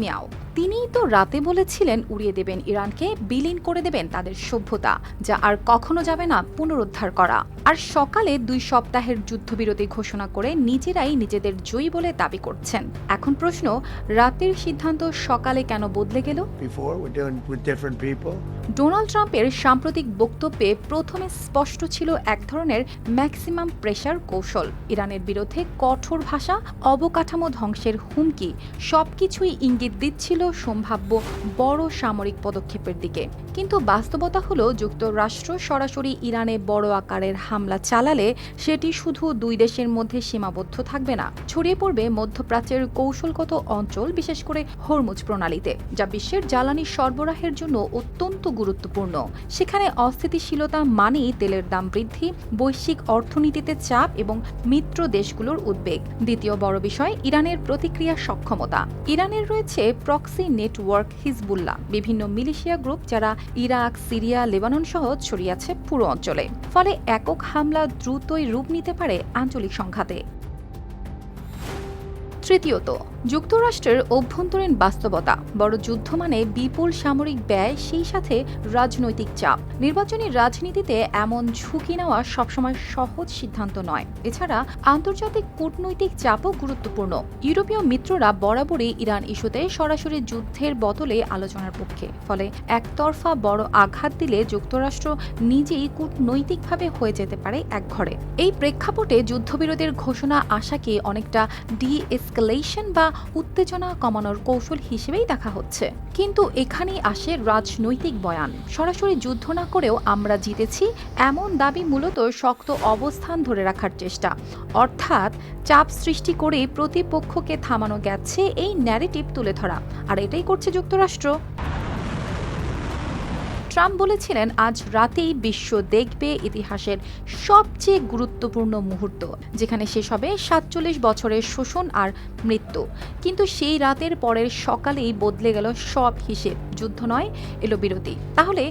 Miao. তিনিই তো রাতে বলেছিলেন উড়িয়ে দেবেন ইরানকে, বিলীন করে দেবেন তাদের সভ্যতা, যা আর কখনো যাবে না পুনরুদ্ধার করা। আর সকালে 2 সপ্তাহের যুদ্ধবিরতি ঘোষণা করে নিজেরাই নিজেদের জয়ী বলে দাবি করছেন। এখন প্রশ্ন, রাতের সিদ্ধান্ত সকালে কেন বদলে গেল? ডোনাল্ড ট্রাম্পের সাম্প্রতিক বক্তব্যে প্রথমে স্পষ্ট ছিল এক ধরনের ম্যাক্সিমাম প্রেশার কৌশল। ইরানের বিরুদ্ধে কঠোর ভাষা, অবকাঠামো ধ্বংসের হুমকি সবকিছুই ইঙ্গিত দিচ্ছিল সম্ভাব্য বড় সামরিক পদক্ষেপের দিকে। কিন্তু বাস্তবতা হলো, যুক্তরাষ্ট্র সরাসরি ইরানে বড় আকারের হামলা চালালে সেটি শুধু 2 দেশের মধ্যে সীমাবদ্ধ থাকবে না, ছড়িয়ে পড়বে মধ্যপ্রাচ্যের কৌশলগত অঞ্চল, বিশেষ করে হরমুজ প্রণালীতে, যা বিশ্বের জ্বালানি সরবরাহের জন্য অত্যন্ত গুরুত্বপূর্ণ। সেখানে অস্থিতিশীলতা মানেই তেলের দাম বৃদ্ধি, বৈশ্বিক অর্থনীতিতে চাপ এবং মিত্র দেশগুলোর উদ্বেগ। দ্বিতীয় বড় বিষয়, ইরানের প্রতিক্রিয়া সক্ষমতা। ইরানের রয়েছে প্রক্সি নেটওয়ার্ক হিজবুল্লাহ, বিভিন্ন মিলিশিয়া গ্রুপ যারা ইরাক, সিরিয়া, লেবানন সহ ছড়িয়ে আছে পুরো অঞ্চলে। ফলে একক হামলা দ্রুতই রূপ নিতে পারে আঞ্চলিক সংঘাতে। তৃতীয়ত, যুক্তরাষ্ট্রের অভ্যন্তরীণ বাস্তবতা। বড় যুদ্ধ মানে বিপুল সামরিক ব্যয়, সেই সাথে রাজনৈতিক চাপ। নির্বাচনী রাজনীতিতে এমন ঝুঁকি নেওয়া সবসময় সহজ সিদ্ধান্ত নয়। এছাড়া আন্তর্জাতিক কূটনৈতিক চাপও গুরুত্বপূর্ণ। ইউরোপীয় মিত্ররা বরাবরই ইরান ইস্যুতে সরাসরি যুদ্ধের বদলে আলোচনার পক্ষে। ফলে একতরফা বড় আঘাত দিলে যুক্তরাষ্ট্র নিজেই কূটনৈতিকভাবে হয়ে যেতে পারে একঘরে। এই প্রেক্ষাপটে যুদ্ধবিরতির ঘোষণা আশাকে অনেকটা ডি-এসকেলেশন বা উত্তেজনা কমানোর কৌশল হিসেবেই দেখা হচ্ছে। কিন্তু এখানেই আসে রাজনৈতিক বয়ান। সরাসরি যুদ্ধ না করেও আমরা জিতেছি এমন দাবি মূলত শক্ত অবস্থান ধরে রাখার চেষ্টা, অর্থাৎ চাপ সৃষ্টি করে প্রতিপক্ষকে থামানো গেছে এই ন্যারেটিভ তুলে ধরা। আর এটাই করছে যুক্তরাষ্ট্র। ট্রাম্প বলেছিলেন, আজ রাতেই বিশ্ব দেখবে ইতিহাসের সবচেয়ে গুরুত্বপূর্ণ মুহূর্ত, যেখানে শেষ হবে 47 বছরের শোষণ আর মৃত্যু। কিন্তু সেই রাতের পরের সকালেই বদলে গেল সব হিসেব। যুদ্ধ নয়, এলো বিরতি। তাহলে